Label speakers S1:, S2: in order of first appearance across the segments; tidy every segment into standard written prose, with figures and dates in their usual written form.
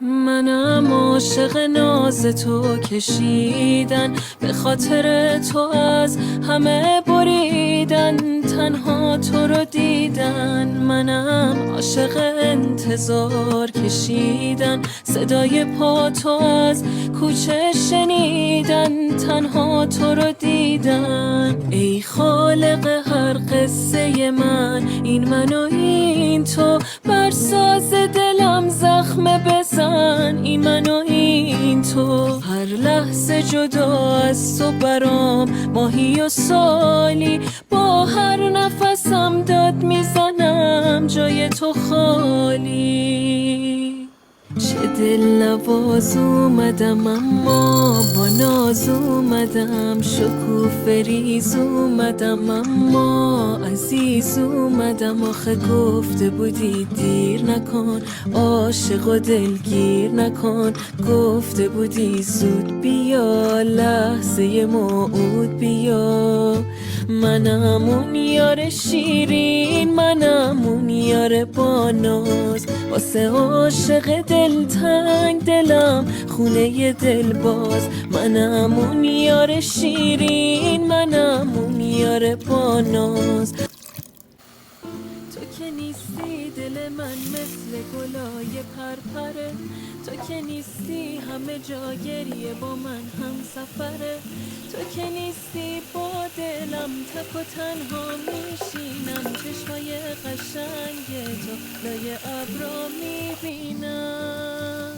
S1: منم عاشق ناز تو کشیدن، به خاطر تو از همه بریدن، تنها تو رو دیدن. منم عاشق انتظار کشیدن، صدای پا تو از کوچه شنیدن، تنها تو رو دیدن. ای خالق هر قصه من، این من و این تو، بر ساز دلم زخم بزن، این من و این تو. هر لحظه جدا از تو برام ماهی و سالی، با هر نفسم داد میزنم جای تو خالی. چه دل نواز اومدم اما با ناز اومدم، شکوفه ریز اومدم اما عزیز اومدم. آخه گفته بودی دیر نکن، عاشق و دلگیر نکن، گفته بودی زود بیا، لحظه موعود بیا. منم اون یار شیرین، منم اون یار با ناز، واسه عاشق دلتنگ دلم خونه دل باز. منم اون یار شیرین، منم اون یار با ناز. تو که نیستی دل من مثل گلای پرپره، تو که نیستی همه جا گریه با من هم سفره، تو که نیستی با دلم تک و تنها میشینم، چشمای قشنگ تو لای ابرا میبینم.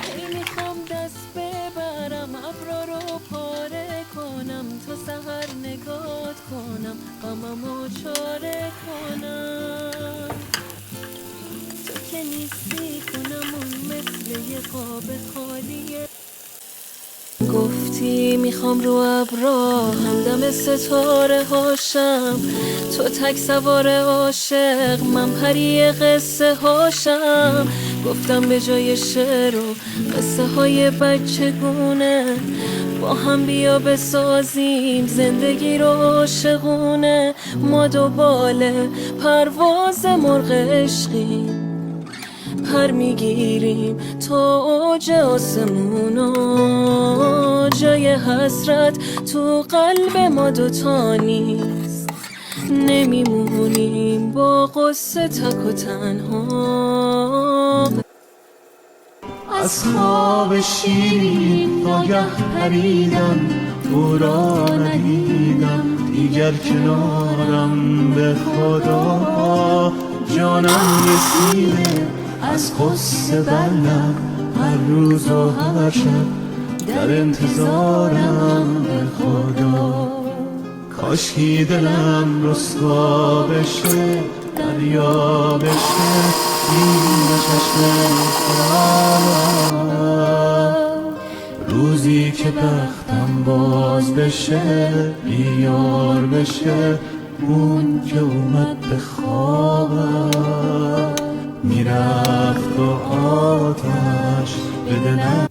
S1: ای میخوام دست ببرم ابرا رو پاره کنم، تا سحر نگات کنم غممو چاره کنم. تو که نیستی کنم اون مثل یه قاب خالیه، گفتی میخوام رو ابرا همدم ستاره هاشم، تو تک سوار عاشق من پری قصه هاشم. گفتم به جای شعر و قصه های بچگونه، با هم بیا بسازیم زندگی رو عاشقونه. ما دو باله پرواز مرغ عشقیم، پر میگیریم تا اوج آسمونا، جای حسرت تو قلب ما دوتا نیست، نمیمونیم با قصه تک و تنها.
S2: از خواب شیرین ناگه پریدم، تو را ندیدم دیگر کنارم، به خدا جانم رسیده از قصه بلم، هر روز و هر شب در انتظارم، به خدا کاشکی دلم رسوا بشه، دریا بشه این چشم خرم. روزی که بختم باز بشه، بیار بشه اون که اومد به خوابم، میرفت و آتش به دلم.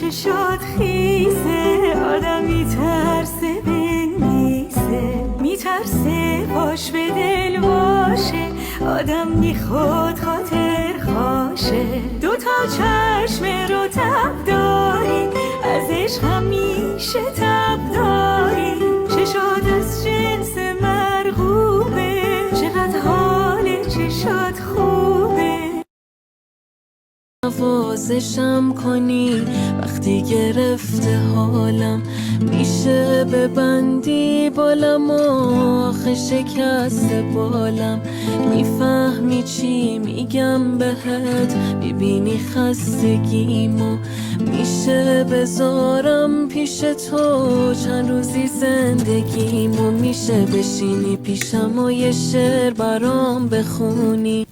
S3: چشات خیزه آدم میترسه بنویسه، میترسه باش به دل باشه، آدم بیخود خاطر خاشه. دوتا چشم رو تب داری، از عشق همیشه تب داری،
S1: نوازشم کنی وقتی گرفته حالم میشه ببندی بالم و آخه شکسته بالم میفهمی چی میگم بهت میبینی خستگیمو میشه بذارم پیش تو چند روزی زندگیمو میشه بشینی پیشم و یه شعر برام بخونی